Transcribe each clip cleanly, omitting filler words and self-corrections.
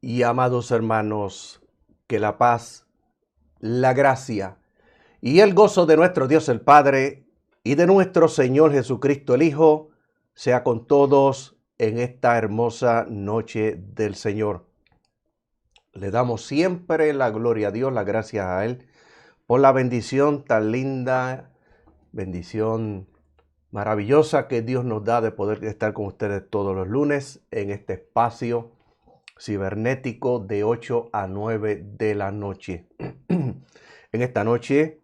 Y amados hermanos, que la paz, la gracia y el gozo de nuestro Dios el Padre y de nuestro Señor Jesucristo el Hijo sea con todos en esta hermosa noche del Señor. Le damos siempre la gloria a Dios, la gracias a Él por la bendición tan linda, bendición maravillosa que Dios nos da de poder estar con ustedes todos los lunes en este espacio cibernético de 8 a 9 de la noche. En esta noche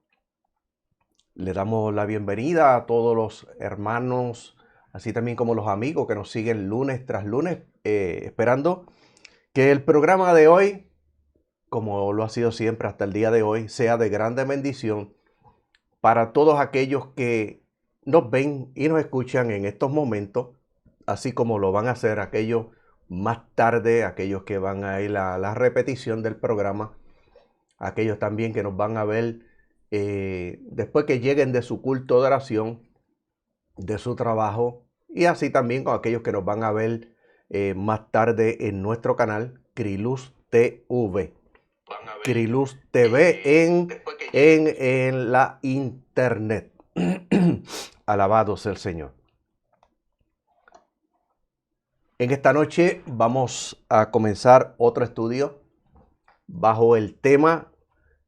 le damos la bienvenida a todos los hermanos, así también como los amigos que nos siguen lunes tras lunes, esperando que el programa de hoy, como lo ha sido siempre hasta el día de hoy, sea de grande bendición para todos aquellos que nos ven y nos escuchan en estos momentos, así como lo van a hacer aquellos más tarde, aquellos que van a ir a la repetición del programa, aquellos también que nos van a ver después que lleguen de su culto de oración, de su trabajo, y así también con aquellos que nos van a ver más tarde en nuestro canal Criluz TV. Criluz TV en la internet. Alabado sea el Señor. En esta noche vamos a comenzar otro estudio bajo el tema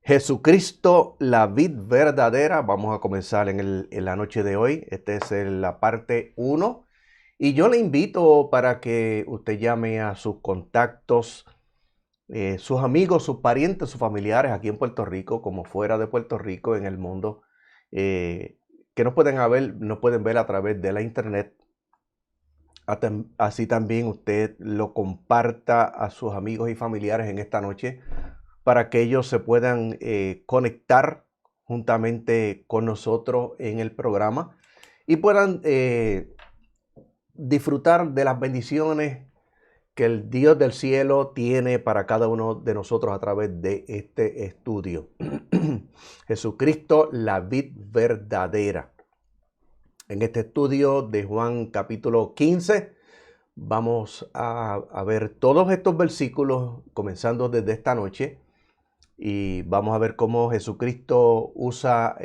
Jesucristo, la vid verdadera. Vamos a comenzar en la noche de hoy. Esta es la parte 1. Y yo le invito para que usted llame a sus contactos, sus amigos, sus parientes, sus familiares aquí en Puerto Rico, como fuera de Puerto Rico, en el mundo, que nos pueden ver a través de la internet. Así también usted lo comparta a sus amigos y familiares en esta noche para que ellos se puedan conectar juntamente con nosotros en el programa y puedan disfrutar de las bendiciones que el Dios del cielo tiene para cada uno de nosotros a través de este estudio. Jesucristo, la vid verdadera. En este estudio de Juan capítulo 15, vamos a ver todos estos versículos comenzando desde esta noche y vamos a ver cómo Jesucristo usa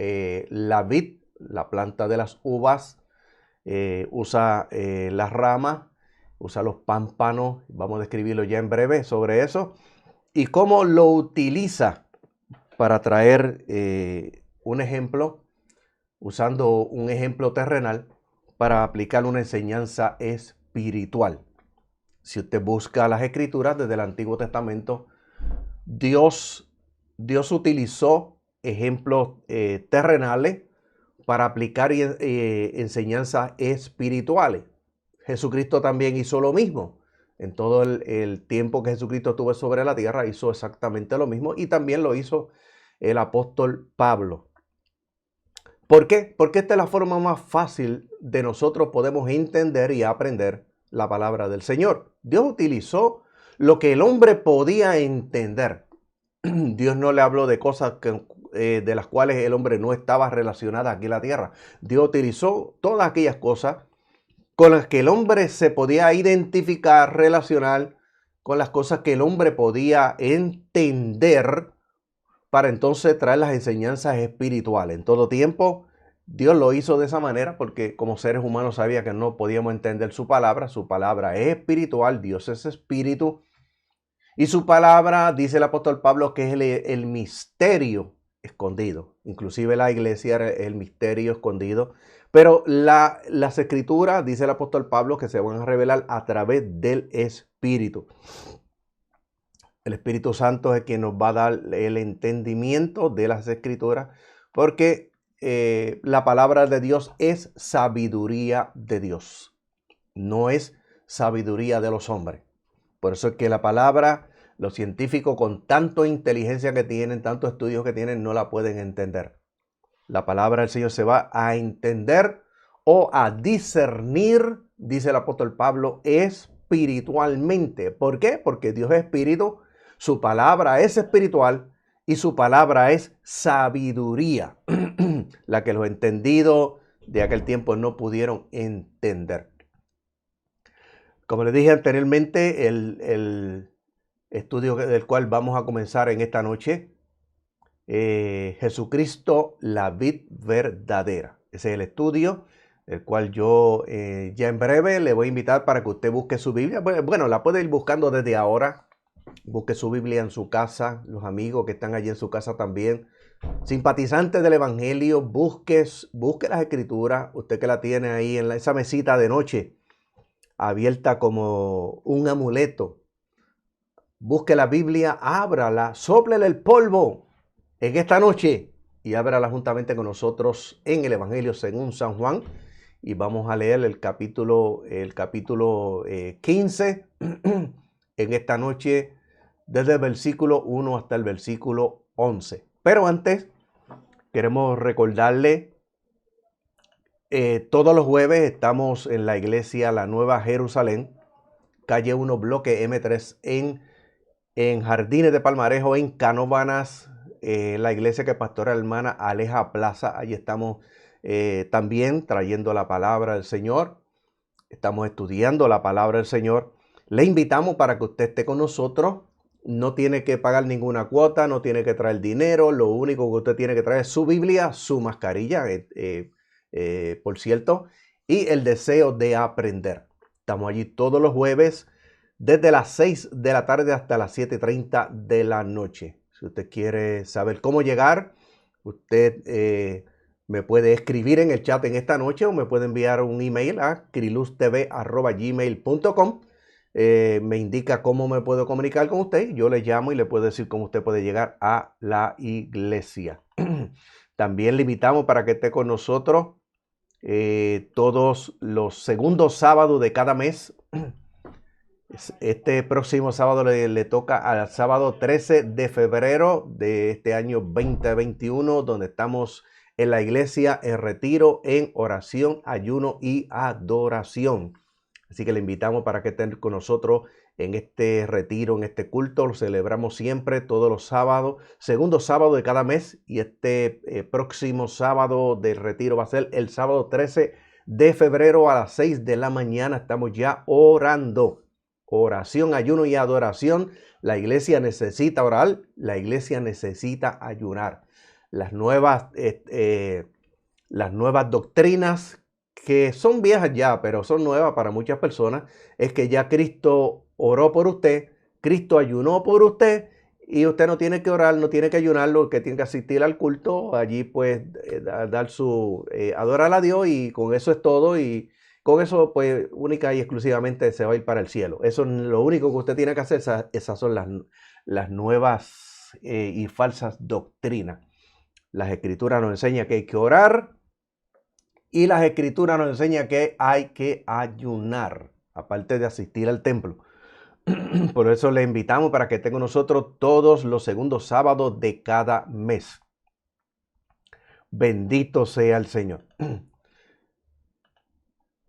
la vid, la planta de las uvas, usa las ramas, usa los pámpanos. Vamos a describirlo ya en breve sobre eso y cómo lo utiliza para traer un ejemplo, usando un ejemplo terrenal para aplicar una enseñanza espiritual. Si usted busca las escrituras desde el Antiguo Testamento, Dios utilizó ejemplos terrenales para aplicar enseñanzas espirituales. Jesucristo también hizo lo mismo. En todo el tiempo que Jesucristo estuvo sobre la tierra, hizo exactamente lo mismo y también lo hizo el apóstol Pablo. ¿Por qué? Porque esta es la forma más fácil de nosotros podemos entender y aprender la palabra del Señor. Dios utilizó lo que el hombre podía entender. Dios no le habló de cosas de las cuales el hombre no estaba relacionado aquí en la tierra. Dios utilizó todas aquellas cosas con las que el hombre se podía identificar, relacionar, con las cosas que el hombre podía entender, para entonces traer las enseñanzas espirituales. En todo tiempo, Dios lo hizo de esa manera porque como seres humanos sabía que no podíamos entender su palabra. Su palabra es espiritual, Dios es espíritu. Y su palabra, dice el apóstol Pablo, que es el misterio escondido. Inclusive la iglesia era el misterio escondido. Pero las escrituras, dice el apóstol Pablo, que se van a revelar a través del Espíritu. El Espíritu Santo es quien nos va a dar el entendimiento de las escrituras, porque la palabra de Dios es sabiduría de Dios, no es sabiduría de los hombres. Por eso es que la palabra, los científicos con tanta inteligencia que tienen, tantos estudios que tienen, no la pueden entender. La palabra del Señor se va a entender o a discernir, dice el apóstol Pablo, espiritualmente. ¿Por qué? Porque Dios es espíritu, su palabra es espiritual y su palabra es sabiduría, la que los entendidos de aquel tiempo no pudieron entender. Como les dije anteriormente, estudio del cual vamos a comenzar en esta noche. Jesucristo, la vid verdadera. Ese es el estudio, el cual yo ya en breve le voy a invitar para que usted busque su Biblia. Bueno, la puede ir buscando desde ahora. Busque su Biblia en su casa, los amigos que están allí en su casa también. Simpatizantes del Evangelio, busque las Escrituras. Usted que la tiene ahí en esa mesita de noche, abierta como un amuleto. Busque la Biblia, ábrala, sóplele el polvo en esta noche y ábrala juntamente con nosotros en el Evangelio según San Juan. Y vamos a leer el capítulo 15 en esta noche, desde el versículo 1 hasta el versículo 11. Pero antes, queremos recordarle, todos los jueves estamos en la iglesia La Nueva Jerusalén, calle 1, bloque M3, en Jardines de Palmarejo, en Canóvanas, la iglesia que pastora hermana Aleja Plaza. Allí estamos también trayendo la palabra del Señor. Estamos estudiando la palabra del Señor. Le invitamos para que usted esté con nosotros. No tiene que pagar ninguna cuota, no tiene que traer dinero. Lo único que usted tiene que traer es su Biblia, su mascarilla, por cierto, y el deseo de aprender. Estamos allí todos los jueves, desde las 6 de la tarde hasta las 7:30 de la noche. Si usted quiere saber cómo llegar, usted me puede escribir en el chat en esta noche o me puede enviar un email a crilustv@gmail.com. Me indica cómo me puedo comunicar con usted. Yo le llamo y le puedo decir cómo usted puede llegar a la iglesia. También le invitamos para que esté con nosotros todos los segundos sábados de cada mes. Este próximo sábado le toca al sábado 13 de febrero de este año 2021, donde estamos en la iglesia en retiro, en oración, ayuno y adoración. Así que le invitamos para que estén con nosotros en este retiro, en este culto. Lo celebramos siempre todos los sábados, segundo sábado de cada mes. Y este próximo sábado del retiro va a ser el sábado 13 de febrero a las 6 de la mañana. Estamos ya orando. Oración, ayuno y adoración. La iglesia necesita orar, la iglesia necesita ayunar. Las nuevas doctrinas que son viejas ya, pero son nuevas para muchas personas, es que ya Cristo oró por usted, Cristo ayunó por usted y usted no tiene que orar, no tiene que ayunar, lo que tiene que asistir al culto, allí pues adorar a Dios y con eso es todo. Y con eso, pues, única y exclusivamente se va a ir para el cielo. Eso es lo único que usted tiene que hacer. Esas son las nuevas y falsas doctrinas. Las Escrituras nos enseñan que hay que orar y las Escrituras nos enseñan que hay que ayunar, aparte de asistir al templo. Por eso le invitamos para que esté con nosotros todos los segundos sábados de cada mes. Bendito sea el Señor.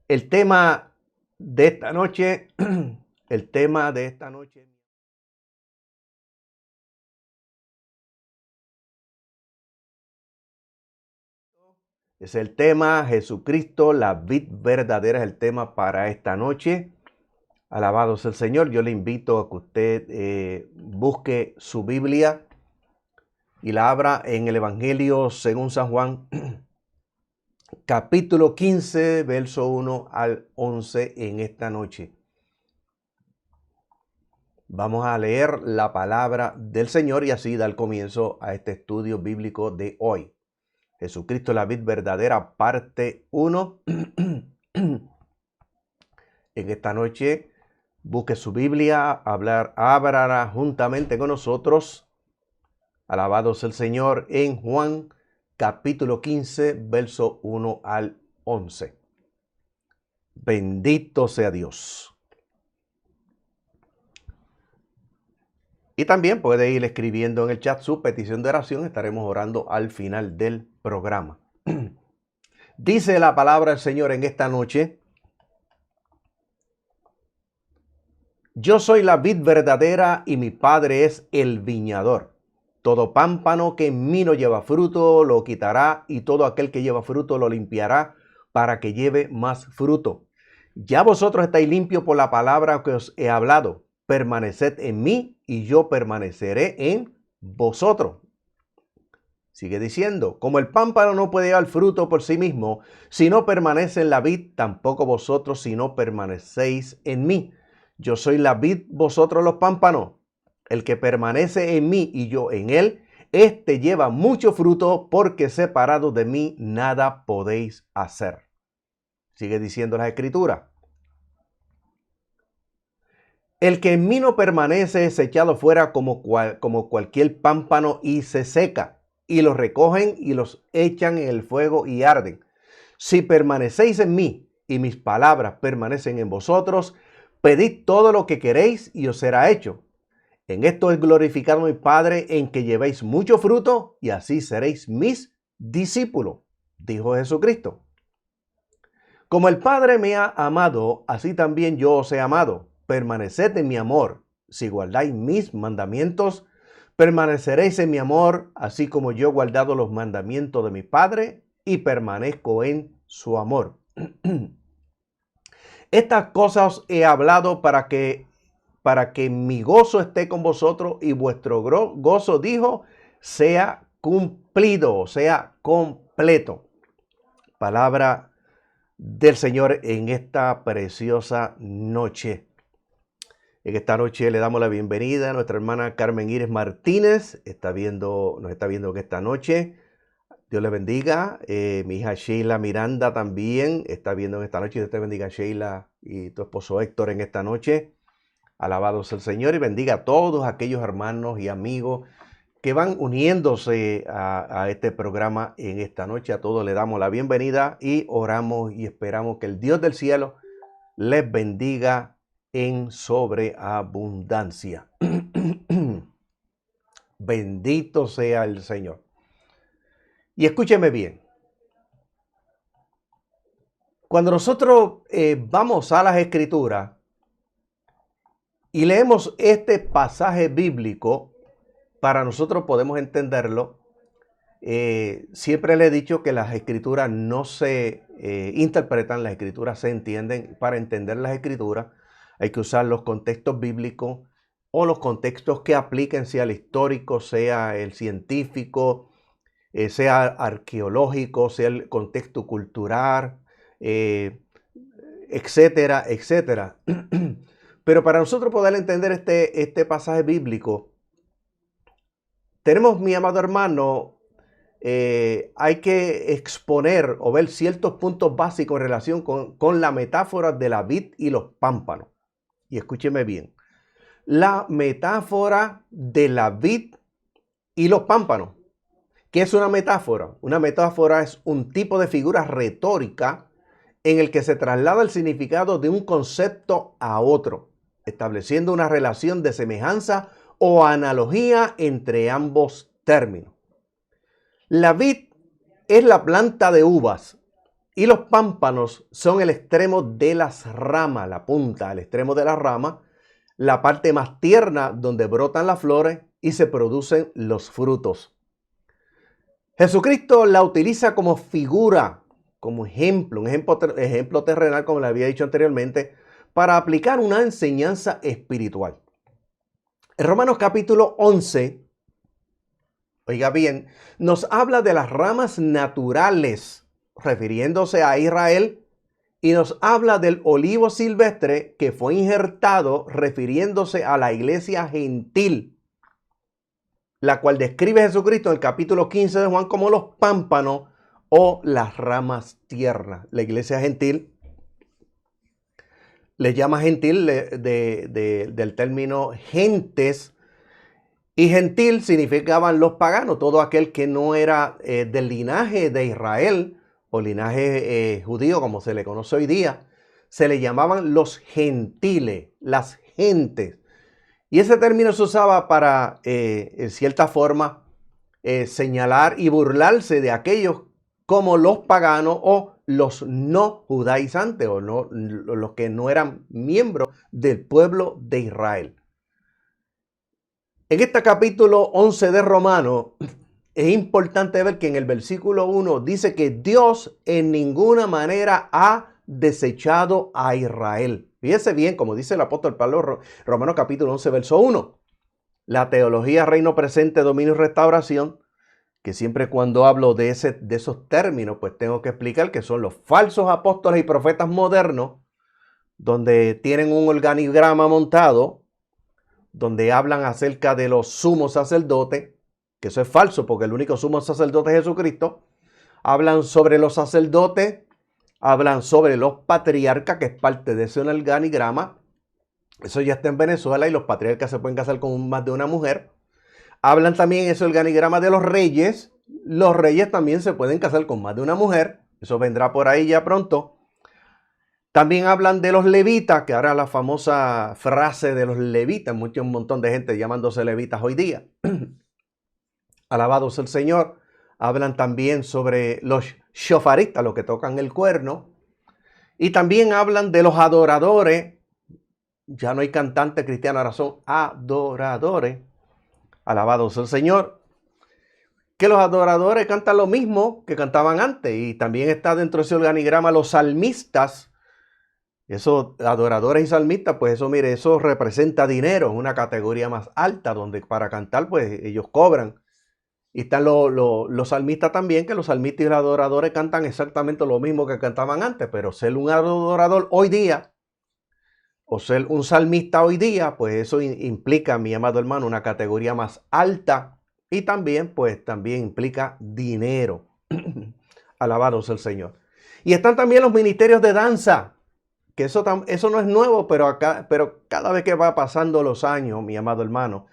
El tema de esta noche, es el tema Jesucristo, la vid verdadera, es el tema para esta noche. Alabado sea el Señor. Yo le invito a que usted busque su Biblia y la abra en el Evangelio según San Juan, capítulo 15, verso 1 al 11 en esta noche. Vamos a leer la palabra del Señor y así dar comienzo a este estudio bíblico de hoy. Jesucristo, la vid verdadera, parte 1. En esta noche, busque su Biblia, ábrala juntamente con nosotros. Alabado sea el Señor, en Juan capítulo 15, verso 1 al 11. Bendito sea Dios. Y también puede ir escribiendo en el chat su petición de oración. Estaremos orando al final del programa. Dice la palabra del Señor en esta noche: yo soy la vid verdadera y mi Padre es el viñador. Todo pámpano que en mí no lleva fruto lo quitará, y todo aquel que lleva fruto lo limpiará para que lleve más fruto. Ya vosotros estáis limpios por la palabra que os he hablado. Permaneced en mí y yo permaneceré en vosotros. Sigue diciendo, como el pámpano no puede dar fruto por sí mismo, si no permanece en la vid, tampoco vosotros si no permanecéis en mí. Yo soy la vid, vosotros los pámpanos. El que permanece en mí y yo en él, éste lleva mucho fruto, porque separados de mí nada podéis hacer. Sigue diciendo la Escritura. El que en mí no permanece es echado fuera como cualquier pámpano y se seca. Y los recogen y los echan en el fuego y arden. Si permanecéis en mí y mis palabras permanecen en vosotros, pedid todo lo que queréis y os será hecho. En esto es glorificado mi Padre, en que llevéis mucho fruto y así seréis mis discípulos, dijo Jesucristo. Como el Padre me ha amado, así también yo os he amado. Permaneced en mi amor. Si guardáis mis mandamientos, permaneceréis en mi amor, así como yo he guardado los mandamientos de mi Padre y permanezco en su amor. Estas cosas os he hablado para que mi gozo esté con vosotros y vuestro gozo, dijo, sea cumplido, sea completo. Palabra del Señor en esta preciosa noche. En esta noche le damos la bienvenida a nuestra hermana Carmen Iris Martínez. Nos está viendo en esta noche. Dios le bendiga. Mi hija Sheila Miranda también está viendo en esta noche. Dios te bendiga, Sheila, y tu esposo Héctor en esta noche. Alabado sea el Señor y bendiga a todos aquellos hermanos y amigos que van uniéndose a este programa en esta noche. A todos le damos la bienvenida y oramos y esperamos que el Dios del cielo les bendiga en sobreabundancia. Bendito sea el Señor. Y escúcheme bien. Cuando nosotros vamos a las Escrituras y leemos este pasaje bíblico, para nosotros podemos entenderlo. Siempre le he dicho que las Escrituras no se interpretan, las Escrituras se entienden. Para entender las Escrituras hay que usar los contextos bíblicos o los contextos que apliquen, sea el histórico, sea el científico, sea arqueológico, sea el contexto cultural, etcétera, etcétera. Pero para nosotros poder entender este pasaje bíblico, tenemos, mi amado hermano, hay que exponer o ver ciertos puntos básicos en relación con la metáfora de la vid y los pámpanos. Y escúcheme bien. La metáfora de la vid y los pámpanos. ¿Qué es una metáfora? Una metáfora es un tipo de figura retórica en el que se traslada el significado de un concepto a otro, estableciendo una relación de semejanza o analogía entre ambos términos. La vid es la planta de uvas y los pámpanos son el extremo de las ramas, la punta, el extremo de la rama, la parte más tierna donde brotan las flores y se producen los frutos. Jesucristo la utiliza como figura, como ejemplo, un ejemplo terrenal, como le había dicho anteriormente, para aplicar una enseñanza espiritual. En Romanos capítulo 11, oiga bien, nos habla de las ramas naturales, refiriéndose a Israel, y nos habla del olivo silvestre que fue injertado, refiriéndose a la iglesia gentil, la cual describe Jesucristo en el capítulo 15 de Juan como los pámpanos o las ramas tiernas. La iglesia gentil le llama gentil del término gentes, y gentil significaban los paganos, todo aquel que no era del linaje de Israel o linaje judío, como se le conoce hoy día. Se le llamaban los gentiles, las gentes. Y ese término se usaba para, en cierta forma, señalar y burlarse de aquellos como los paganos o los no judaizantes o no, los que no eran miembros del pueblo de Israel. En este capítulo 11 de Romanos es importante ver que en el versículo 1 dice que Dios en ninguna manera ha desechado a Israel. Fíjese bien, como dice el apóstol Pablo, Romanos capítulo 11, verso 1. la teología reino presente, dominio y restauración, que siempre cuando hablo de esos términos, pues tengo que explicar que son los falsos apóstoles y profetas modernos, donde tienen un organigrama montado, donde hablan acerca de los sumos sacerdotes, que eso es falso porque el único sumo sacerdote es Jesucristo. Hablan sobre los sacerdotes, hablan sobre los patriarcas, que es parte de ese organigrama. Eso ya está en Venezuela y los patriarcas se pueden casar con más de una mujer. Hablan también ese organigrama de los reyes. Los reyes también se pueden casar con más de una mujer. Eso vendrá por ahí ya pronto. También hablan de los levitas, que ahora la famosa frase de los levitas, un montón de gente llamándose levitas hoy día. Alabado sea el Señor. Hablan también sobre los shofaristas, los que tocan el cuerno. Y también hablan de los adoradores. Ya no hay cantantes cristianos, ahora son adoradores. Alabado sea el Señor. Que los adoradores cantan lo mismo que cantaban antes. Y también está dentro de ese organigrama los salmistas. Esos adoradores y salmistas, pues eso, mire, eso representa dinero, es una categoría más alta, donde para cantar, pues ellos cobran. Y están los salmistas también, que los salmistas y los adoradores cantan exactamente lo mismo que cantaban antes, pero ser un adorador hoy día, o ser un salmista hoy día, pues eso implica, mi amado hermano, una categoría más alta, y también, pues también implica dinero. Alabado sea el Señor. Y están también los ministerios de danza, que eso no es nuevo, pero cada vez que va pasando los años, mi amado hermano,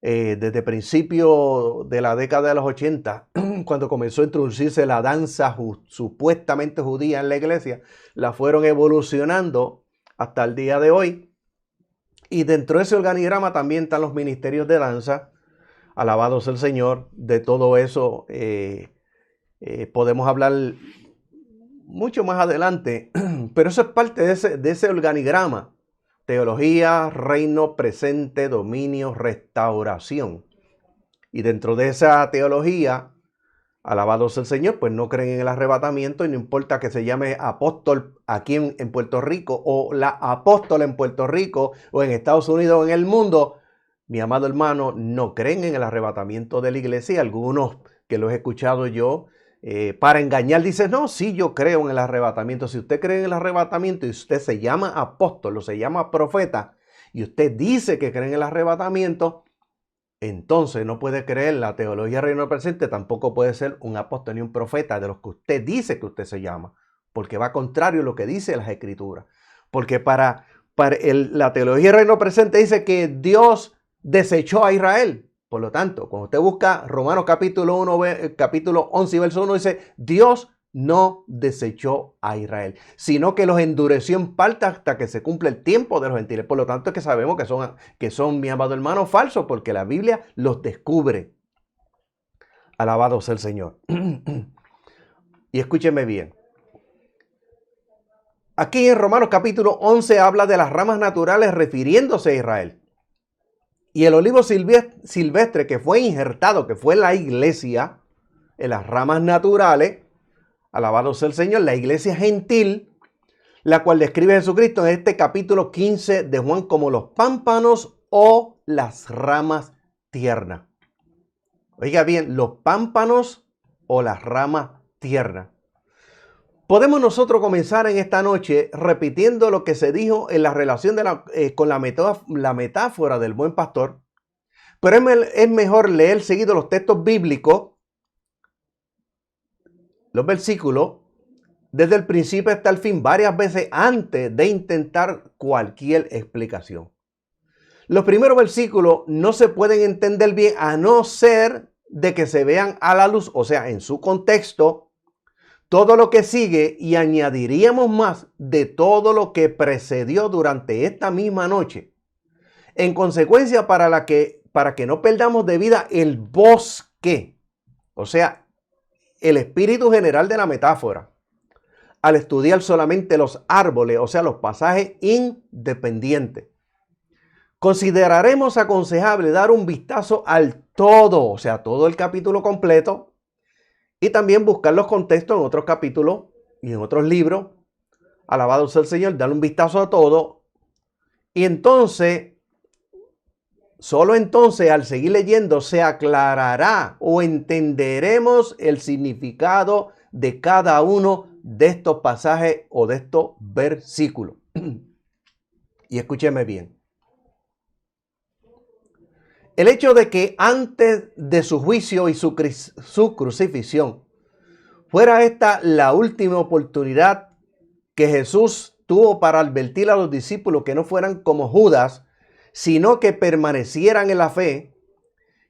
desde principio de la década de los 80, cuando comenzó a introducirse la danza supuestamente judía en la iglesia, la fueron evolucionando hasta el día de hoy. Y dentro de ese organigrama también están los ministerios de danza. Alabado sea el Señor. De todo eso podemos hablar mucho más adelante, pero eso es parte de ese organigrama. Teología, reino, presente, dominio, restauración. Y dentro de esa teología, alabado sea el Señor, pues no creen en el arrebatamiento, y no importa que se llame apóstol aquí en Puerto Rico, o la apóstola en Puerto Rico, o en Estados Unidos, o en el mundo, mi amado hermano, no creen en el arrebatamiento de la iglesia. Algunos que lo he escuchado yo, para engañar, dicen, no, sí, yo creo en el arrebatamiento. Si usted cree en el arrebatamiento y usted se llama apóstol o se llama profeta, y usted dice que cree en el arrebatamiento, entonces no puede creer la teología reino presente, tampoco puede ser un apóstol ni un profeta de los que usted dice que usted se llama, porque va contrario a lo que dice las escrituras. Porque la teología reino presente dice que Dios desechó a Israel. Por lo tanto, cuando usted busca Romanos capítulo 11 y verso 1, dice, Dios no desechó a Israel, sino que los endureció en parte hasta que se cumple el tiempo de los gentiles. Por lo tanto, es que sabemos que son, mi amado hermano, falsos, porque la Biblia los descubre. Alabado sea el Señor. Y escúcheme bien. Aquí en Romanos capítulo 11 habla de las ramas naturales refiriéndose a Israel. Y el olivo silvestre que fue injertado, que fue la iglesia, en las ramas naturales, alabado sea el Señor, la iglesia gentil, la cual describe Jesucristo en este capítulo 15 de Juan como los pámpanos o las ramas tiernas. Oiga bien, los pámpanos o las ramas tiernas. Podemos nosotros comenzar en esta noche repitiendo lo que se dijo en la relación con la metáfora del buen pastor, pero es mejor leer seguido los textos bíblicos, los versículos, desde el principio hasta el fin, varias veces antes de intentar cualquier explicación. Los primeros versículos no se pueden entender bien a no ser de que se vean a la luz, o sea, en su contexto, todo lo que sigue, y añadiríamos más de todo lo que precedió durante esta misma noche. En consecuencia, para que no perdamos de vista el bosque, o sea, el espíritu general de la metáfora, al estudiar solamente los árboles, o sea, los pasajes independientes, consideraremos aconsejable dar un vistazo al todo, o sea, todo el capítulo completo, y también buscar los contextos en otros capítulos y en otros libros. Alabado sea el Señor, darle un vistazo a todo. Y entonces, Solo entonces, al seguir leyendo, se aclarará o entenderemos el significado de cada uno de estos pasajes o de estos versículos. Y escúcheme bien. El hecho de que antes de su juicio y su crucifixión fuera esta la última oportunidad que Jesús tuvo para advertir a los discípulos que no fueran como Judas, sino que permanecieran en la fe,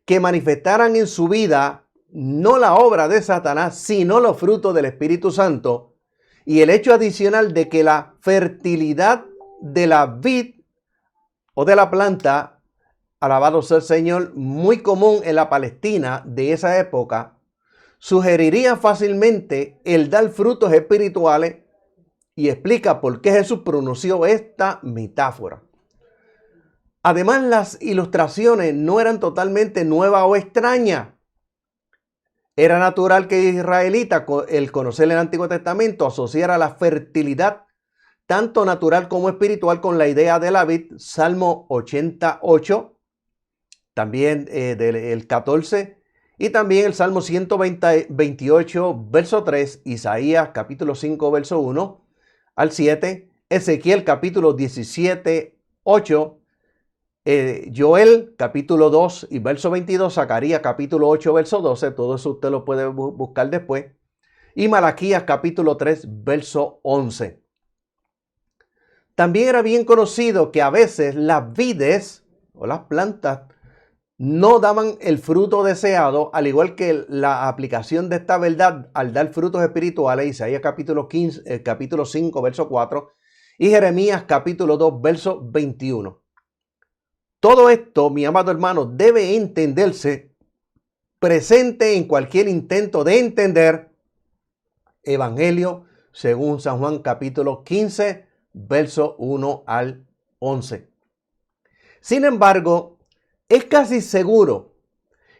que manifestaran en su vida no la obra de Satanás, sino los frutos del Espíritu Santo, y el hecho adicional de que la fertilidad de la vid o de la planta, alabado sea el Señor, muy común en la Palestina de esa época, sugeriría fácilmente el dar frutos espirituales, y explica por qué Jesús pronunció esta metáfora. Además, las ilustraciones no eran totalmente nuevas o extrañas. Era natural que israelita, el conocer el Antiguo Testamento, asociara la fertilidad, tanto natural como espiritual, con la idea de la vid. Salmo 88, también el 14, y también el Salmo 128, verso 3, Isaías capítulo 5, verso 1 al 7, Ezequiel capítulo 17, 8, Joel capítulo 2 y verso 22, Zacarías capítulo 8, verso 12, todo eso usted lo puede buscar después, y Malaquías capítulo 3, verso 11. También era bien conocido que a veces las vides o las plantas no daban el fruto deseado, al igual que la aplicación de esta verdad al dar frutos espirituales, Isaías capítulo 5, verso 4, y Jeremías capítulo 2, verso 21. Todo esto, mi amado hermano, debe entenderse presente en cualquier intento de entender Evangelio según San Juan capítulo 15, verso 1 al 11. Sin embargo, es casi seguro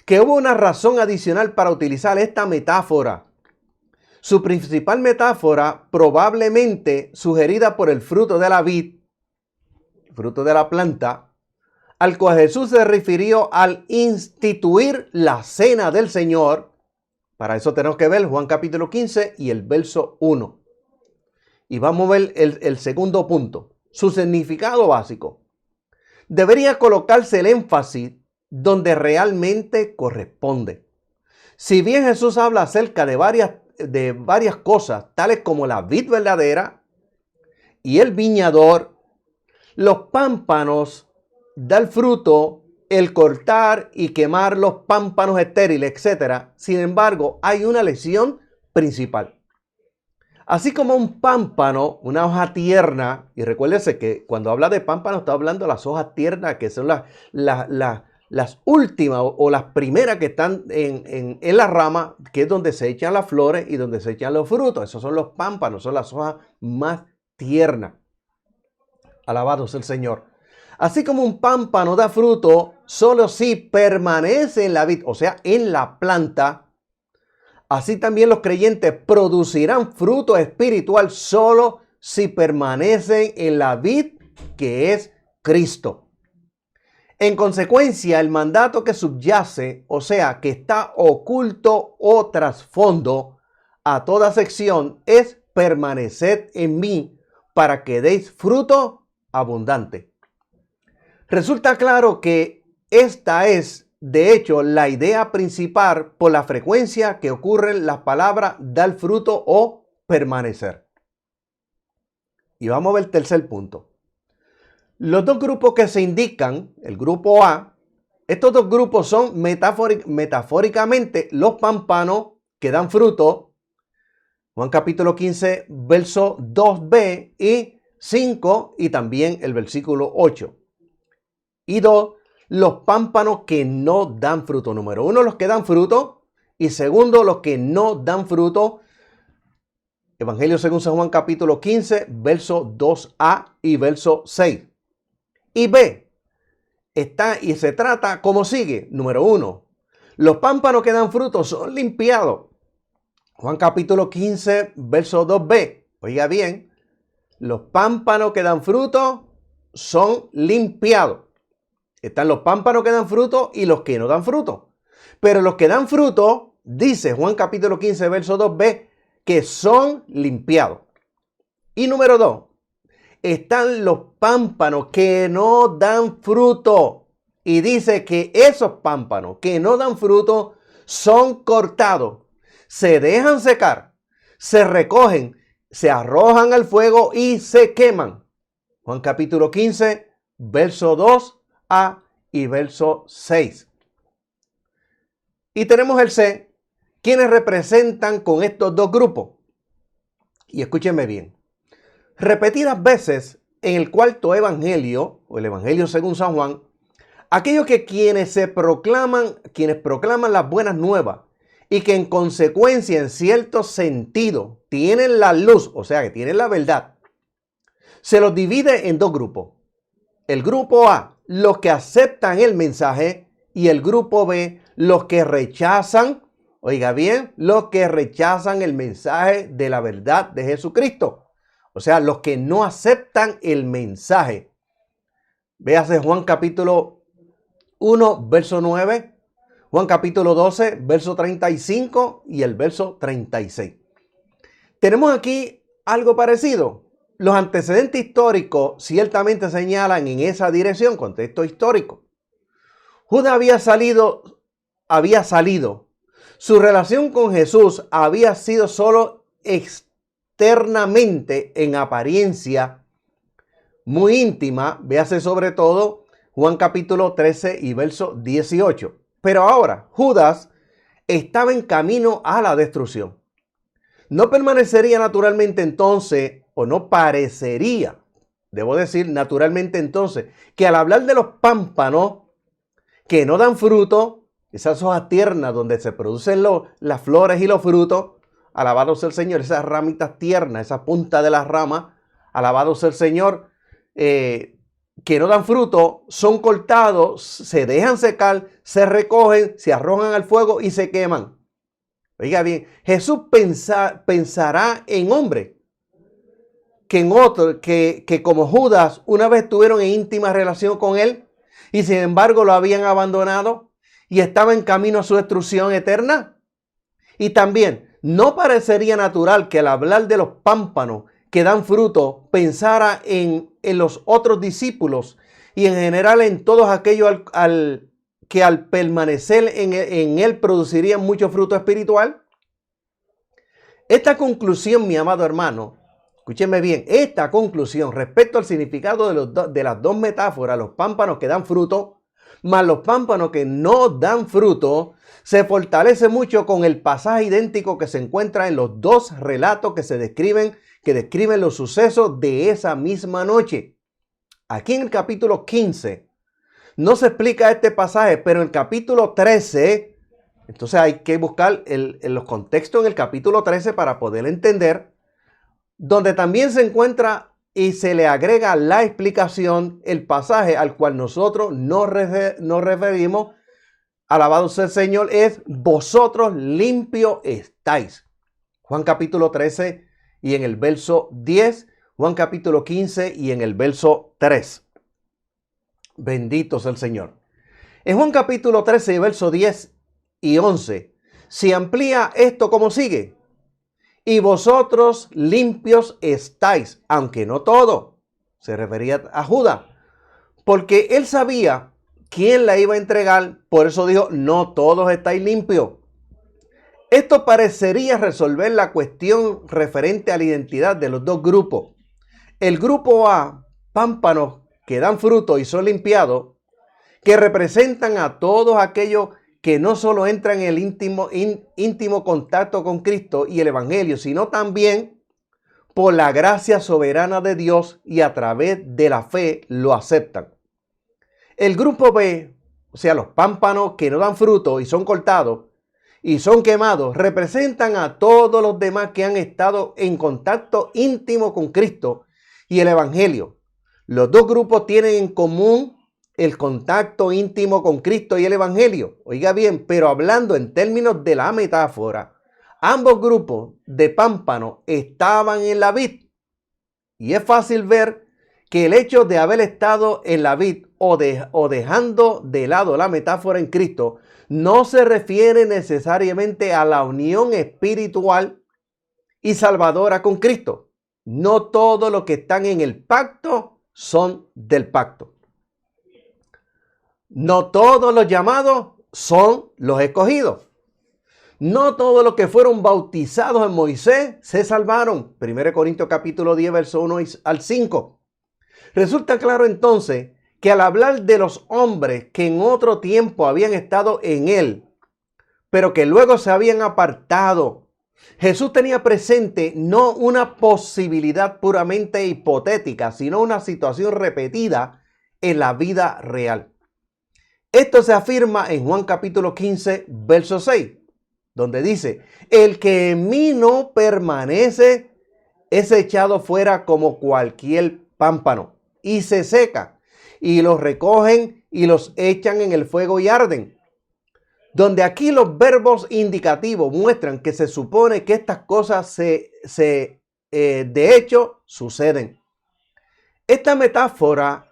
que hubo una razón adicional para utilizar esta metáfora. Su principal metáfora, probablemente sugerida por el fruto de la vid, fruto de la planta, al cual Jesús se refirió al instituir la cena del Señor. Para eso tenemos que ver Juan capítulo 15 y el verso 1. Y vamos a ver el segundo punto, su significado básico. Debería colocarse el énfasis donde realmente corresponde. Si bien Jesús habla acerca de varias cosas, tales como la vid verdadera y el viñador, los pámpanos, dar fruto, el cortar y quemar los pámpanos estériles, etc. Sin embargo, hay una lección principal. Así como un pámpano, una hoja tierna, y recuérdese que cuando habla de pámpano está hablando de las hojas tiernas, que son las últimas o las primeras que están en la rama, que es donde se echan las flores y donde se echan los frutos. Esos son los pámpanos, son las hojas más tiernas. Alabado sea el Señor. Así como un pámpano da fruto solo si permanece en la vid, o sea, en la planta, así también los creyentes producirán fruto espiritual solo si permanecen en la vid que es Cristo. En consecuencia, el mandato que subyace, o sea, que está oculto o trasfondo a toda sección, es permaneced en mí para que deis fruto abundante. Resulta claro que esta es, de hecho, la idea principal por la frecuencia que ocurren las palabras dar fruto o permanecer. Y vamos a ver el tercer punto. Los dos grupos que se indican, el grupo A, estos dos grupos son metafóricamente los pámpanos que dan fruto, Juan capítulo 15, verso 2b y 5 y también el versículo 8. Y 2, los pámpanos que no dan fruto. Número 1, los que dan fruto. Y segundo, los que no dan fruto. Evangelio según San Juan capítulo 15, verso 2a y verso 6. Y B, está y se trata como sigue. Número 1, los pámpanos que dan fruto son limpiados. Juan capítulo 15, verso 2b. Oiga bien, los pámpanos que dan fruto son limpiados. Están los pámpanos que dan fruto y los que no dan fruto. Pero los que dan fruto, dice Juan capítulo 15, verso 2b, que son limpiados. Y número 2, están los pámpanos que no dan fruto. Y dice que esos pámpanos que no dan fruto son cortados, se dejan secar, se recogen, se arrojan al fuego y se queman. Juan capítulo 15, verso 2a y verso 6. Y tenemos el C, quienes representan con estos dos grupos. Y escúchenme bien. Repetidas veces en el cuarto evangelio, o el evangelio según San Juan, aquellos que quienes proclaman las buenas nuevas y que en consecuencia, en cierto sentido, tienen la luz, o sea que tienen la verdad, se los divide en dos grupos. El grupo A, los que aceptan el mensaje, y el grupo B, los que rechazan, oiga bien, los que rechazan el mensaje de la verdad de Jesucristo. O sea, los que no aceptan el mensaje. Véase Juan capítulo 1, verso 9, Juan capítulo 12, verso 35 y el verso 36. Tenemos aquí algo parecido. Los antecedentes históricos ciertamente señalan en esa dirección, contexto histórico. Judas había salido. Su relación con Jesús había sido solo externamente, en apariencia, muy íntima. Véase sobre todo Juan capítulo 13 y verso 18. Pero ahora Judas estaba en camino a la destrucción. No permanecería naturalmente entonces, o no parecería, debo decir naturalmente entonces, que al hablar de los pámpanos que no dan fruto, esas hojas tiernas donde se producen las flores y los frutos, alabado sea el Señor, esas ramitas tiernas, esa punta de las ramas, alabado sea el Señor, que no dan fruto, son cortados, se dejan secar, se recogen, se arrojan al fuego y se queman. Oiga bien, Jesús pensará en hombres que en otros, que como Judas una vez tuvieron en íntima relación con él y sin embargo lo habían abandonado y estaba en camino a su destrucción eterna. Y también no parecería natural que al hablar de los pámpanos que dan fruto pensara en los otros discípulos y en general en todos aquellos que al permanecer en él producirían mucho fruto espiritual. Esta conclusión, mi amado hermano, escúcheme bien, esta conclusión respecto al significado de las dos metáforas, los pámpanos que dan fruto, más los pámpanos que no dan fruto, se fortalece mucho con el pasaje idéntico que se encuentra en los dos relatos que describen los sucesos de esa misma noche. Aquí en el capítulo 15 no se explica este pasaje, pero en el capítulo 13, entonces hay que buscar los contextos en el capítulo 13 para poder entender, donde también se encuentra y se le agrega la explicación, el pasaje al cual nosotros nos referimos, alabado sea el Señor, es vosotros limpios estáis. Juan capítulo 13 y en el verso 10, Juan capítulo 15 y en el verso 3. Bendito sea el Señor. En Juan capítulo 13, verso 10 y 11, se amplía esto como sigue. Y vosotros limpios estáis, aunque no todo. Se refería a Judas, porque él sabía quién la iba a entregar, por eso dijo, no todos estáis limpios. Esto parecería resolver la cuestión referente a la identidad de los dos grupos. El grupo A, pámpanos que dan fruto y son limpiados, que representan a todos aquellos que no solo entran en el íntimo contacto con Cristo y el Evangelio, sino también por la gracia soberana de Dios y a través de la fe lo aceptan. El grupo B, o sea, los pámpanos que no dan fruto y son cortados y son quemados, representan a todos los demás que han estado en contacto íntimo con Cristo y el Evangelio. Los dos grupos tienen en común el contacto íntimo con Cristo y el Evangelio. Oiga bien, pero hablando en términos de la metáfora, ambos grupos de pámpanos estaban en la vid. Y es fácil ver que el hecho de haber estado en la vid o dejando de lado la metáfora en Cristo no se refiere necesariamente a la unión espiritual y salvadora con Cristo. No todos los que están en el pacto son del pacto. No todos los llamados son los escogidos. No todos los que fueron bautizados en Moisés se salvaron. 1 Corintios capítulo 10, verso 1 al 5. Resulta claro entonces que al hablar de los hombres que en otro tiempo habían estado en él, pero que luego se habían apartado, Jesús tenía presente no una posibilidad puramente hipotética, sino una situación repetida en la vida real. Esto se afirma en Juan capítulo 15, verso 6, donde dice: el que en mí no permanece es echado fuera como cualquier pámpano y se seca, y los recogen y los echan en el fuego y arden. Donde aquí los verbos indicativos muestran que se supone que estas cosas de hecho suceden. Esta metáfora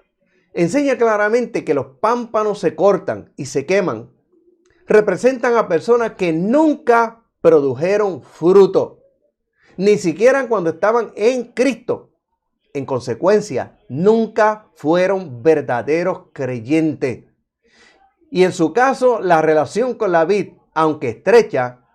enseña claramente que los pámpanos se cortan y se queman. Representan a personas que nunca produjeron fruto, ni siquiera cuando estaban en Cristo. En consecuencia, nunca fueron verdaderos creyentes. Y en su caso, la relación con la vid, aunque estrecha,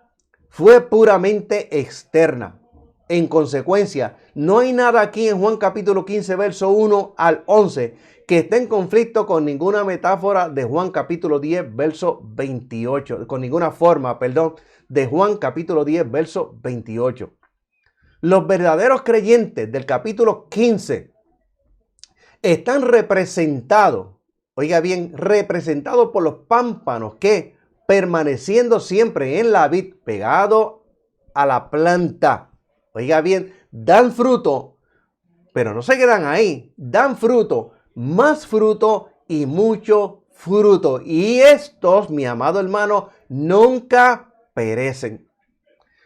fue puramente externa. En consecuencia, no hay nada aquí en Juan capítulo 15, verso 1 al 11, que esté en conflicto con ninguna metáfora de Juan capítulo 10, verso 28, con ninguna forma, de Juan capítulo 10, verso 28. Los verdaderos creyentes del capítulo 15 están representados, oiga bien, representados por los pámpanos que, permaneciendo siempre en la vid, pegado a la planta, oiga bien, dan fruto, pero no se quedan ahí, dan fruto, más fruto y mucho fruto. Y estos, mi amado hermano, nunca perecen.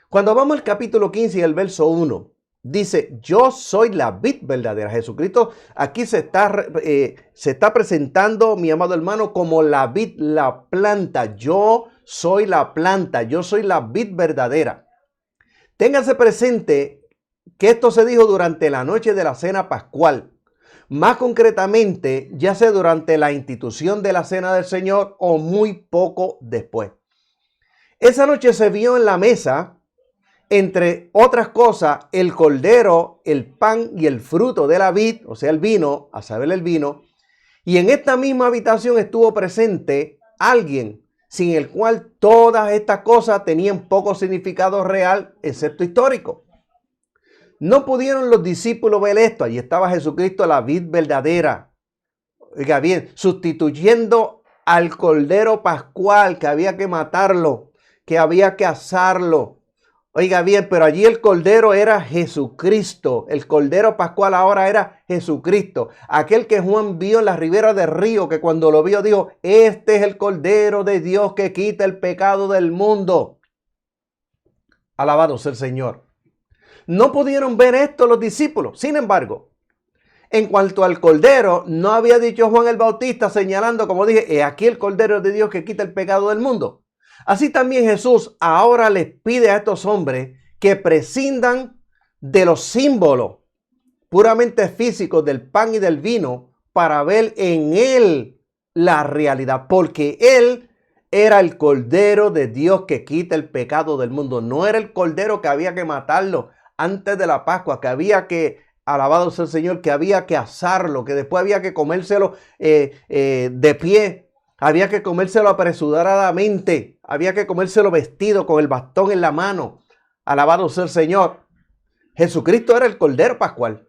Cuando vamos al capítulo 15 y el verso 1, dice: yo soy la vid verdadera. Jesucristo aquí se está presentando, mi amado hermano, como la vid, la planta. Yo soy la planta, yo soy la vid verdadera. Téngase presente que esto se dijo durante la noche de la cena pascual. Más concretamente, ya sea durante la institución de la cena del Señor o muy poco después. Esa noche se vio en la mesa, entre otras cosas, el cordero, el pan y el fruto de la vid, o sea, el vino, a saber el vino. Y en esta misma habitación estuvo presente alguien sin el cual todas estas cosas tenían poco significado real, excepto histórico. No pudieron los discípulos ver esto. Allí estaba Jesucristo, la vid verdadera. Oiga bien, sustituyendo al cordero pascual, que había que matarlo, que había que asarlo. Oiga bien, pero allí el cordero era Jesucristo. El cordero pascual ahora era Jesucristo. Aquel que Juan vio en la ribera del río, que cuando lo vio dijo: este es el cordero de Dios que quita el pecado del mundo. Alabado sea el Señor. No pudieron ver esto los discípulos. Sin embargo, en cuanto al cordero, no había dicho Juan el Bautista señalando, como dije, he aquí el cordero de Dios que quita el pecado del mundo. Así también Jesús ahora les pide a estos hombres que prescindan de los símbolos puramente físicos del pan y del vino para ver en él la realidad, porque él era el cordero de Dios que quita el pecado del mundo. No era el cordero que había que matarlo antes de la Pascua, que había que, alabado sea el Señor, que había que asarlo, que después había que comérselo de pie, había que comérselo apresuradamente, había que comérselo vestido con el bastón en la mano. Alabado sea el Señor. Jesucristo era el cordero pascual.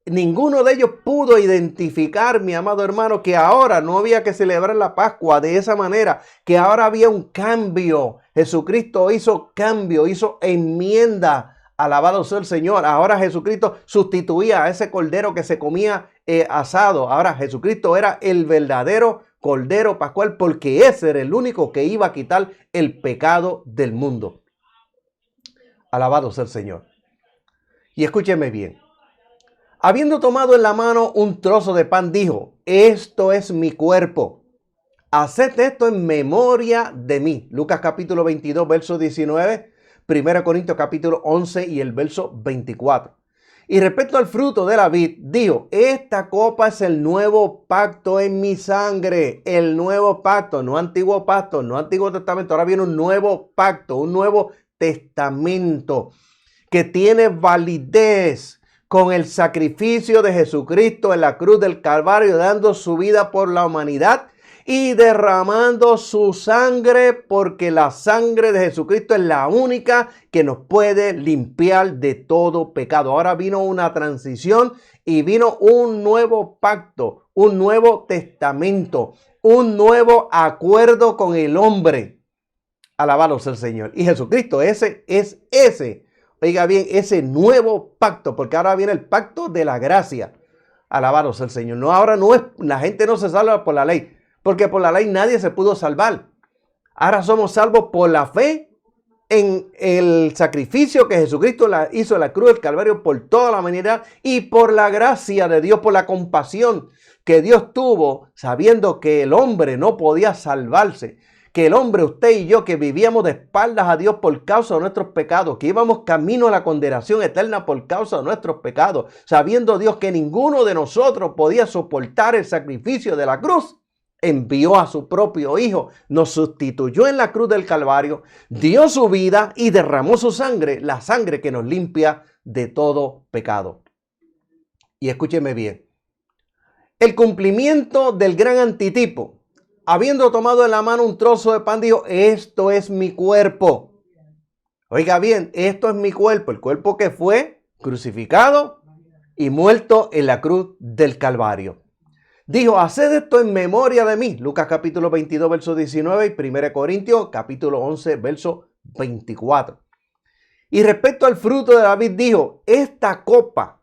Ninguno de ellos pudo identificar, mi amado hermano, que ahora no había que celebrar la Pascua de esa manera, que ahora había un cambio. Jesucristo hizo cambio, hizo enmienda. Alabado sea el Señor. Ahora Jesucristo sustituía a ese cordero que se comía asado. Ahora Jesucristo era el verdadero cordero pascual, porque ese era el único que iba a quitar el pecado del mundo. Alabado sea el Señor. Y escúcheme bien. Habiendo tomado en la mano un trozo de pan, dijo: esto es mi cuerpo. Haced esto en memoria de mí. Lucas capítulo 22, verso 19. 1 Corintios capítulo 11 y el verso 24. Y respecto al fruto de la vid, dijo: esta copa es el nuevo pacto en mi sangre. El nuevo pacto, no antiguo pacto, no antiguo testamento. Ahora viene un nuevo pacto, un nuevo testamento que tiene validez con el sacrificio de Jesucristo en la cruz del Calvario, dando su vida por la humanidad y derramando su sangre, porque la sangre de Jesucristo es la única que nos puede limpiar de todo pecado. Ahora vino una transición y vino un nuevo pacto, un nuevo testamento, un nuevo acuerdo con el hombre. Alabado sea el Señor. Y Jesucristo, ese es ese. Oiga bien, ese nuevo pacto, porque ahora viene el pacto de la gracia. Alabado sea el Señor. No, ahora no es, la gente no se salva por la ley, porque por la ley nadie se pudo salvar. Ahora somos salvos por la fe en el sacrificio que Jesucristo hizo en la cruz del Calvario por toda la humanidad, y por la gracia de Dios, por la compasión que Dios tuvo, sabiendo que el hombre no podía salvarse. Que el hombre, usted y yo, que vivíamos de espaldas a Dios por causa de nuestros pecados, que íbamos camino a la condenación eterna por causa de nuestros pecados, sabiendo Dios que ninguno de nosotros podía soportar el sacrificio de la cruz, envió a su propio Hijo, nos sustituyó en la cruz del Calvario, dio su vida y derramó su sangre, la sangre que nos limpia de todo pecado. Y escúcheme bien, el cumplimiento del gran antitipo. Habiendo tomado en la mano un trozo de pan, dijo: esto es mi cuerpo. Oiga bien, esto es mi cuerpo, el cuerpo que fue crucificado y muerto en la cruz del Calvario. Dijo: haced esto en memoria de mí. Lucas capítulo 22, verso 19 y 1 Corintios capítulo 11, verso 24. Y respecto al fruto de la vid, dijo: esta copa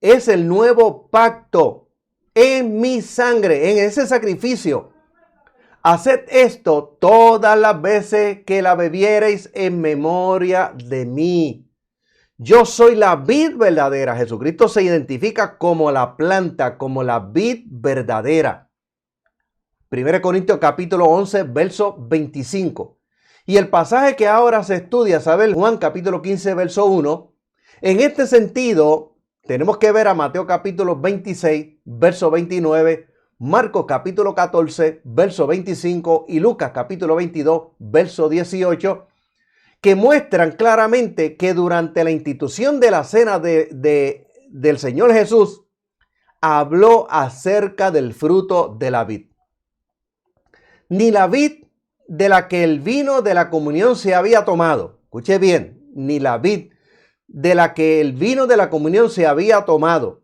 es el nuevo pacto en mi sangre, en ese sacrificio. Haced esto todas las veces que la bebiereis en memoria de mí. Yo soy la vid verdadera. Jesucristo se identifica como la planta, como la vid verdadera. 1 Corintios capítulo 11, verso 25. Y el pasaje que ahora se estudia, ¿sabe? Juan capítulo 15, verso 1. En este sentido, tenemos que ver a Mateo capítulo 26, verso 29, Marcos capítulo 14, verso 25 y Lucas capítulo 22, verso 18, que muestran claramente que durante la institución de la cena del Señor Jesús, habló acerca del fruto de la vid. Ni la vid de la que el vino de la comunión se había tomado, escuche bien, ni la vid de la que el vino de la comunión se había tomado,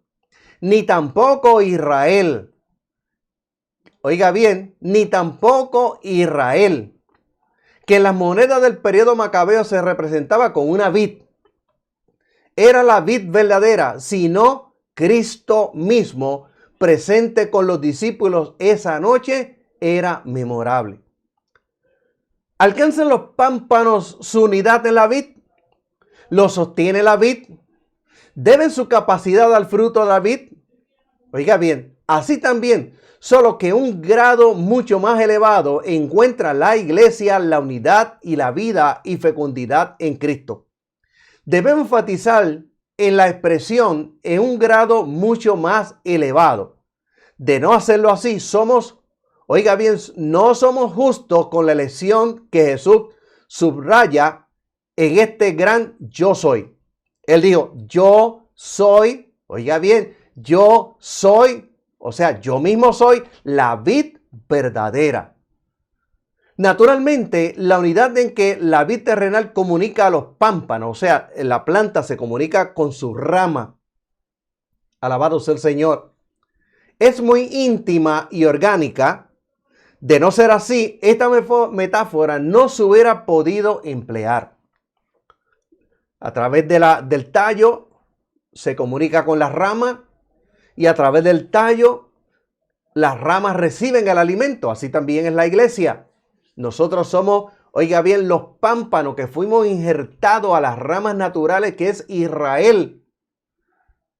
ni tampoco Israel. Oiga bien, ni tampoco Israel, que en las monedas del periodo macabeo se representaba con una vid. Era la vid verdadera, sino Cristo mismo, presente con los discípulos esa noche, era memorable. ¿Alcanzan los pámpanos su unidad en la vid? ¿Lo sostiene la vid? ¿Deben su capacidad al fruto de la vid? Oiga bien, así también, solo que un grado mucho más elevado encuentra la iglesia la unidad y la vida y fecundidad en Cristo. Debemos enfatizar en la expresión en un grado mucho más elevado. De no hacerlo así, oiga bien, no somos justos con la elección que Jesús subraya en este gran yo soy. Él dijo: yo soy, oiga bien, yo soy, o sea, yo mismo soy la vid verdadera. Naturalmente, la unidad en que la vid terrenal comunica a los pámpanos, o sea, la planta se comunica con su rama. Alabado sea el Señor. Es muy íntima y orgánica. De no ser así, esta metáfora no se hubiera podido emplear. A través del tallo se comunica con las ramas, y a través del tallo las ramas reciben el alimento. Así también es la iglesia. Nosotros somos, oiga bien, los pámpanos que fuimos injertados a las ramas naturales, que es Israel.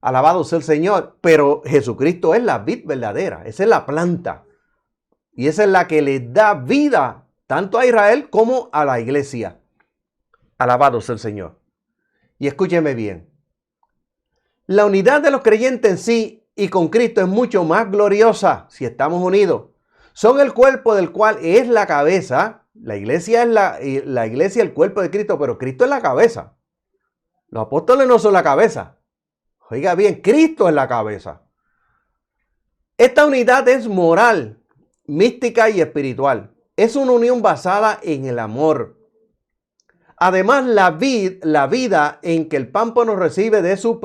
Alabado sea el Señor. Pero Jesucristo es la vid verdadera. Esa es la planta. Y esa es la que le da vida tanto a Israel como a la iglesia. Alabado sea el Señor. Y escúcheme bien. La unidad de los creyentes en sí y con Cristo es mucho más gloriosa si estamos unidos. Son el cuerpo del cual es la cabeza. La iglesia es la iglesia, el cuerpo de Cristo, pero Cristo es la cabeza. Los apóstoles no son la cabeza. Oiga bien, Cristo es la cabeza. Esta unidad es moral, mística y espiritual. Es una unión basada en el amor. Además, la vida en que el pámpano recibe de su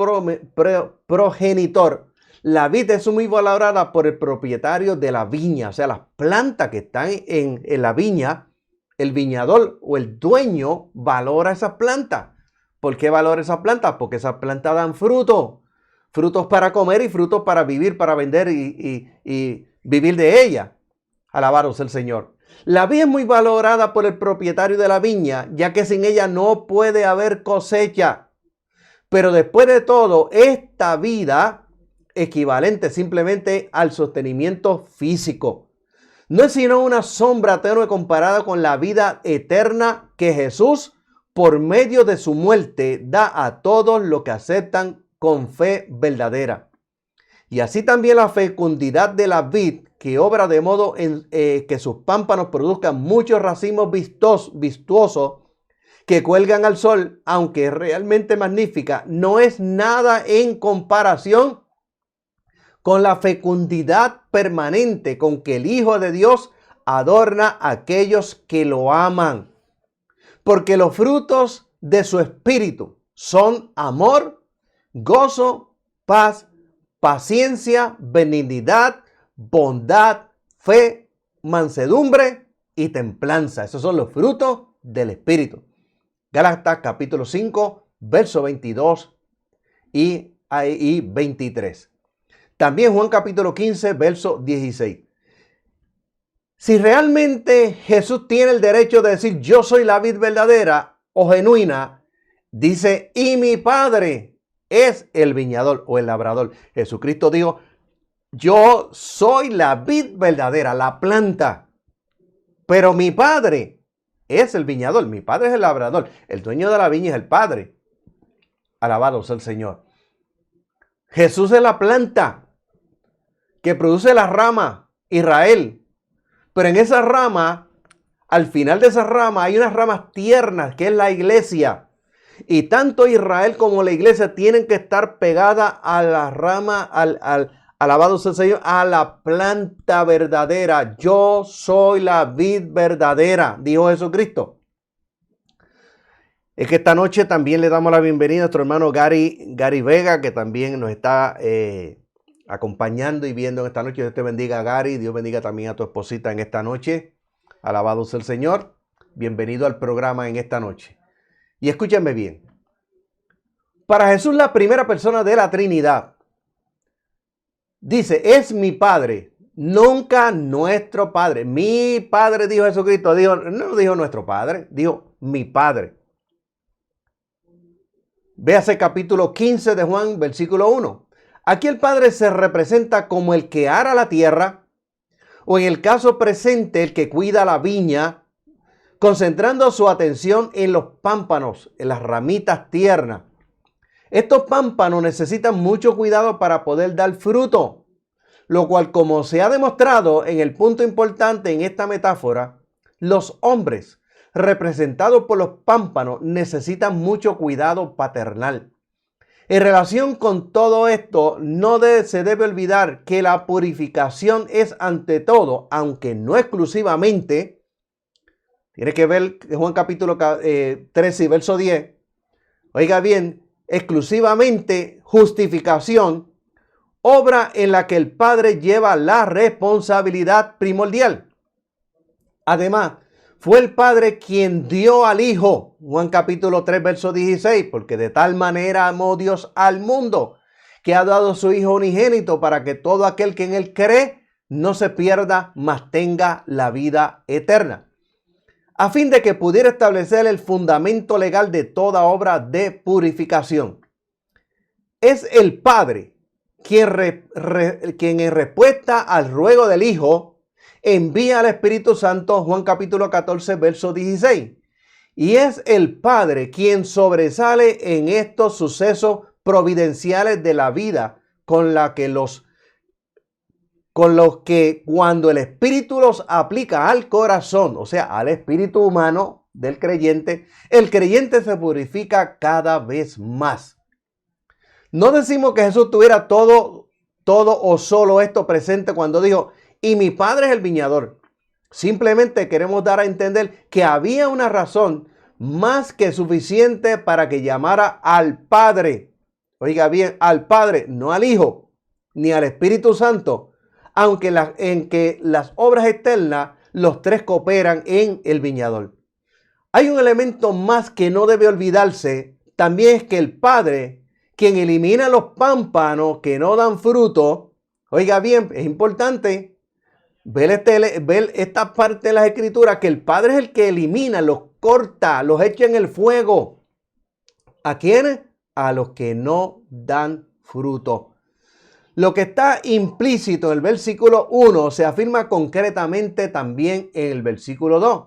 progenitor, la vid es muy valorada por el propietario de la viña, o sea, las plantas que están en la viña, el viñador o el dueño valora esas plantas. ¿Por qué valora esas plantas? Porque esas plantas dan frutos, frutos para comer y frutos para vivir, para vender y vivir de ellas. Alabaros el Señor. La vid es muy valorada por el propietario de la viña, ya que sin ella no puede haber cosecha. Pero después de todo, esta vida equivalente simplemente al sostenimiento físico. No es sino una sombra tenue comparada con la vida eterna que Jesús, por medio de su muerte, da a todos los que aceptan con fe verdadera. Y así también la fecundidad de la vid, que obra de modo que sus pámpanos produzcan muchos racimos vistosos que cuelgan al sol, aunque es realmente magnífica, no es nada en comparación con la fecundidad permanente con que el Hijo de Dios adorna a aquellos que lo aman. Porque los frutos de su espíritu son amor, gozo, paz, paciencia, benignidad, bondad, fe, mansedumbre y templanza. Esos son los frutos del espíritu. Gálatas capítulo 5, verso 22 y 23. También Juan capítulo 15, verso 16. Si realmente Jesús tiene el derecho de decir yo soy la vid verdadera o genuina, dice, y mi Padre es el viñador o el labrador. Jesucristo dijo, yo soy la vid verdadera, la planta, pero mi Padre es el viñador, mi Padre es el labrador, el dueño de la viña es el Padre. Alabado sea el Señor. Jesús es la planta que produce la rama, Israel. Pero en esa rama, al final de esa rama, hay unas ramas tiernas que es la iglesia. Y tanto Israel como la iglesia tienen que estar pegadas a la rama, alabado sea el Señor, a la planta verdadera. Yo soy la vid verdadera, dijo Jesucristo. Es que esta noche también le damos la bienvenida a nuestro hermano Gary Vega, que también nos está acompañando y viendo en esta noche. Dios te bendiga, Gary. Dios bendiga también a tu esposita en esta noche. Alabado sea el Señor. Bienvenido al programa en esta noche. Y escúchame bien. Para Jesús, la primera persona de la Trinidad, dice, es mi Padre, nunca nuestro Padre. Mi Padre, dijo Jesucristo. No dijo nuestro Padre, dijo mi Padre. Véase capítulo 15 de Juan, versículo 1. Aquí el Padre se representa como el que ara la tierra, o en el caso presente, el que cuida la viña, concentrando su atención en los pámpanos, en las ramitas tiernas. Estos pámpanos necesitan mucho cuidado para poder dar fruto, lo cual, como se ha demostrado en el punto importante en esta metáfora, los hombres representados por los pámpanos necesitan mucho cuidado paternal. En relación con todo esto, se debe olvidar que la purificación es ante todo, aunque no exclusivamente, tiene que ver Juan capítulo 13 y verso 10, oiga bien, exclusivamente justificación, obra en la que el Padre lleva la responsabilidad primordial. Además, fue el Padre quien dio al Hijo, Juan capítulo 3, verso 16, porque de tal manera amó Dios al mundo, que ha dado su Hijo unigénito para que todo aquel que en él cree no se pierda, mas tenga la vida eterna, a fin de que pudiera establecer el fundamento legal de toda obra de purificación. es el Padre quien en respuesta al ruego del Hijo envía al Espíritu Santo, Juan capítulo 14, verso 16. Y es el Padre quien sobresale en estos sucesos providenciales de la vida con los que cuando el Espíritu los aplica al corazón, o sea, al espíritu humano del creyente, el creyente se purifica cada vez más. No decimos que Jesús tuviera todo o solo esto presente cuando dijo, y mi Padre es el viñador. Simplemente queremos dar a entender que había una razón más que suficiente para que llamara al Padre. Oiga bien, al Padre, no al Hijo, ni al Espíritu Santo, aunque en que las obras externas, los tres cooperan en el viñador. Hay un elemento más que no debe olvidarse, también es que el Padre, quien elimina los pámpanos que no dan fruto, oiga bien, es importante ver esta parte de las Escrituras, que el Padre es el que elimina, los corta, los echa en el fuego. ¿A quiénes? A los que no dan fruto. Lo que está implícito en el versículo 1 se afirma concretamente también en el versículo 2.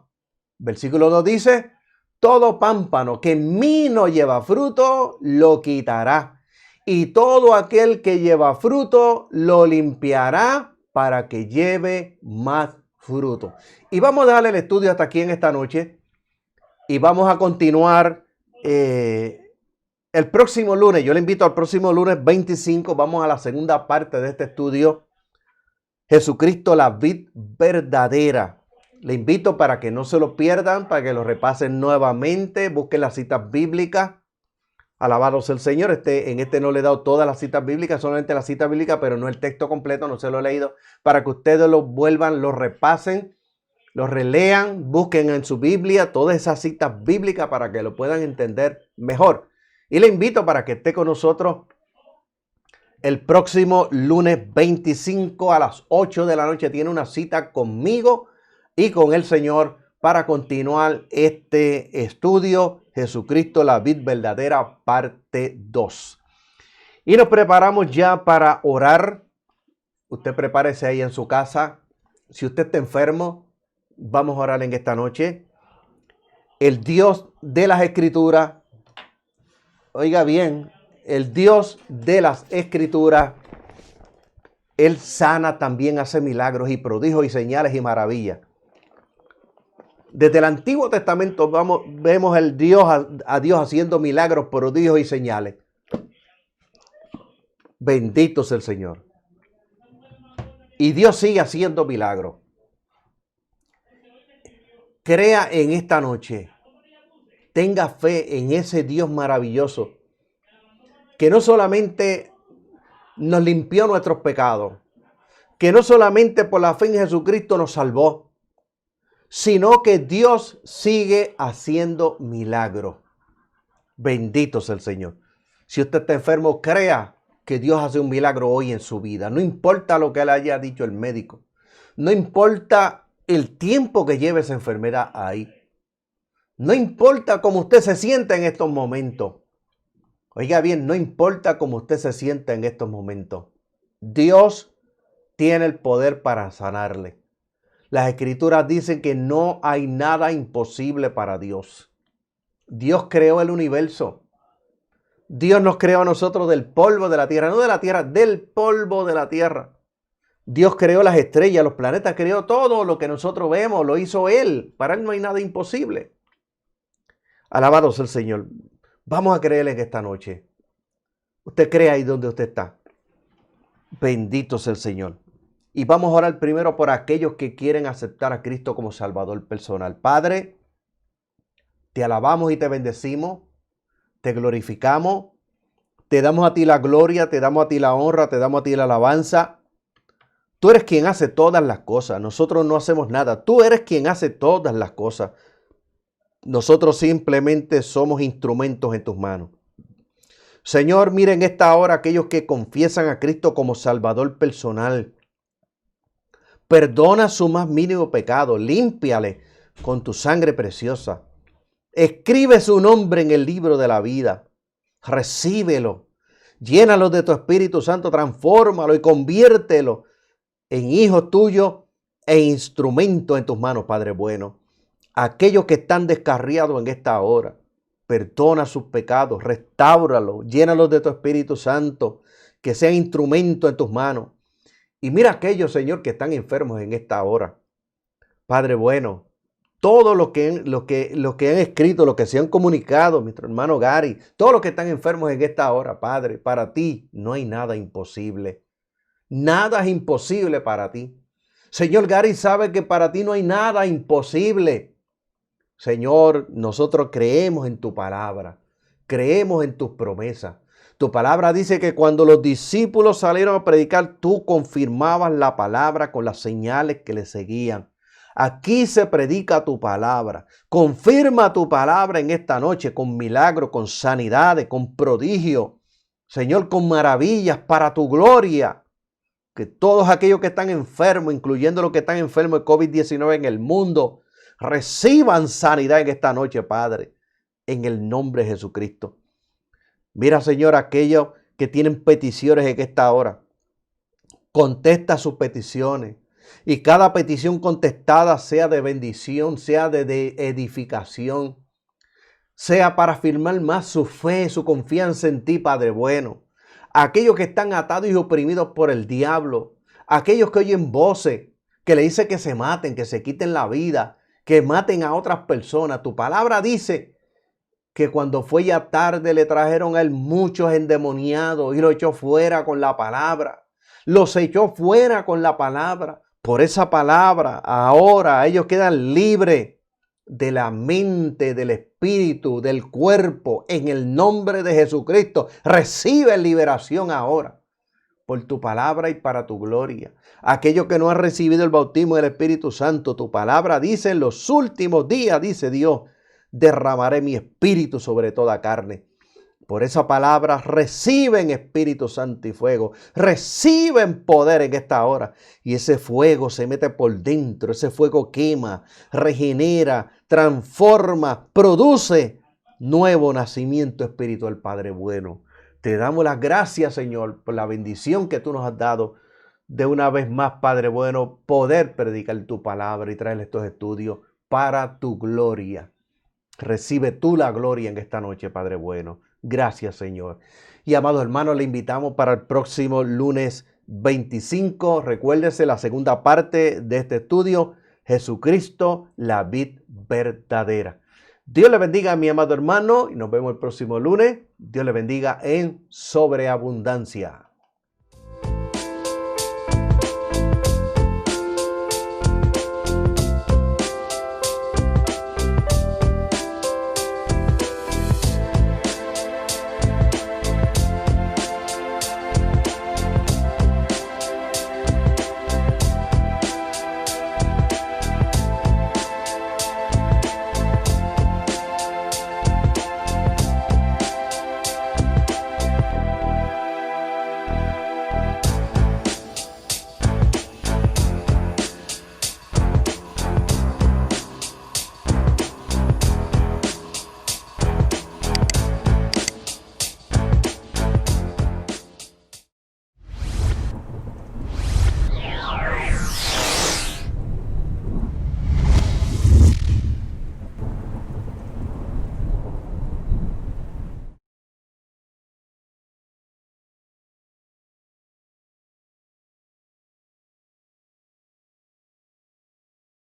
Versículo 2 dice, todo pámpano que en mí no lleva fruto, lo quitará. Y todo aquel que lleva fruto, lo limpiará para que lleve más fruto. Y vamos a dejar el estudio hasta aquí en esta noche. Y vamos a continuar el próximo lunes. Yo le invito al próximo lunes 25. Vamos a la segunda parte de este estudio. Jesucristo, la vid verdadera. Le invito para que no se lo pierdan, para que lo repasen nuevamente. Busquen las citas bíblicas. Alabado sea el Señor. En este no le he dado todas las citas bíblicas, solamente las citas bíblicas, pero no el texto completo, no se lo he leído. Para que ustedes lo vuelvan, lo repasen, lo relean, busquen en su Biblia todas esas citas bíblicas para que lo puedan entender mejor. Y le invito para que esté con nosotros el próximo lunes 25 a las 8 de la noche. Tiene una cita conmigo y con el Señor para continuar este estudio, Jesucristo, la vid verdadera, parte 2. Y nos preparamos ya para orar. Usted prepárese ahí en su casa. Si usted está enfermo, vamos a orar en esta noche. El Dios de las Escrituras, oiga bien, el Dios de las Escrituras, Él sana, también hace milagros y prodigios y señales y maravillas. Desde el Antiguo Testamento vemos a Dios haciendo milagros, prodigios y señales. Bendito sea el Señor. Y Dios sigue haciendo milagros. Crea en esta noche. Tenga fe en ese Dios maravilloso que no solamente nos limpió nuestros pecados, que no solamente por la fe en Jesucristo nos salvó, sino que Dios sigue haciendo milagros. Bendito sea el Señor. Si usted está enfermo, crea que Dios hace un milagro hoy en su vida. No importa lo que le haya dicho el médico. No importa el tiempo que lleve esa enfermedad ahí. No importa cómo usted se sienta en estos momentos. Oiga bien, no importa cómo usted se sienta en estos momentos. Dios tiene el poder para sanarle. Las Escrituras dicen que no hay nada imposible para Dios. Dios creó el universo. Dios nos creó a nosotros del polvo de la tierra, no de la tierra, del polvo de la tierra. Dios creó las estrellas, los planetas, creó todo lo que nosotros vemos, lo hizo Él. Para Él no hay nada imposible. Alabado sea el Señor. Vamos a creerle en esta noche. Usted cree ahí donde usted está. Bendito sea el Señor. Y vamos a orar primero por aquellos que quieren aceptar a Cristo como Salvador personal. Padre, te alabamos y te bendecimos, te glorificamos, te damos a ti la gloria, te damos a ti la honra, te damos a ti la alabanza. Tú eres quien hace todas las cosas, nosotros no hacemos nada. Tú eres quien hace todas las cosas. Nosotros simplemente somos instrumentos en tus manos. Señor, miren esta hora aquellos que confiesan a Cristo como Salvador personal. Perdona su más mínimo pecado, límpiale con tu sangre preciosa. Escribe su nombre en el libro de la vida. Recíbelo. Llénalos de tu Espíritu Santo, transfórmalo y conviértelo en hijos tuyos e instrumentos en tus manos, Padre bueno. Aquellos que están descarriados en esta hora, perdona sus pecados, restáuralos, llénalos de tu Espíritu Santo, que sean instrumentos en tus manos. Y mira aquellos, Señor, que están enfermos en esta hora. Padre bueno, todos los que han escrito, los que se han comunicado, nuestro hermano Gary, todos los que están enfermos en esta hora, Padre, para ti no hay nada imposible. Nada es imposible para ti. Señor, Gary sabe que para ti no hay nada imposible. Señor, nosotros creemos en tu palabra, creemos en tus promesas. Tu palabra dice que cuando los discípulos salieron a predicar, tú confirmabas la palabra con las señales que le seguían. Aquí se predica tu palabra. Confirma tu palabra en esta noche con milagros, con sanidades, con prodigios. Señor, con maravillas para tu gloria. Que todos aquellos que están enfermos, incluyendo los que están enfermos de COVID-19 en el mundo, reciban sanidad en esta noche, Padre, en el nombre de Jesucristo. Mira, Señor, aquellos que tienen peticiones en esta hora, contesta sus peticiones y cada petición contestada sea de bendición, sea de edificación, sea para afirmar más su fe, su confianza en ti, Padre bueno. Aquellos que están atados y oprimidos por el diablo, aquellos que oyen voces que le dicen que se maten, que se quiten la vida, que maten a otras personas. Tu palabra dice que cuando fue ya tarde le trajeron a él muchos endemoniados y lo echó fuera con la palabra. Los echó fuera con la palabra. Por esa palabra ahora ellos quedan libres de la mente, del espíritu, del cuerpo. En el nombre de Jesucristo recibe liberación ahora por tu palabra y para tu gloria. Aquellos que no han recibido el bautismo del Espíritu Santo, tu palabra dice: en los últimos días, dice Dios, derramaré mi espíritu sobre toda carne. Por esa palabra reciben Espíritu Santo y fuego, reciben poder en esta hora. Y ese fuego se mete por dentro, ese fuego quema, regenera, transforma, produce nuevo nacimiento espiritual, Padre bueno. Te damos las gracias, Señor, por la bendición que tú nos has dado de una vez más, Padre bueno, poder predicar tu palabra y traer estos estudios para tu gloria. Recibe tú la gloria en esta noche, Padre bueno. Gracias, Señor. Y amados hermanos, le invitamos para el próximo lunes 25. Recuérdese la segunda parte de este estudio, Jesucristo, la vid verdadera. Dios le bendiga, mi amado hermano, y nos vemos el próximo lunes. Dios le bendiga en sobreabundancia.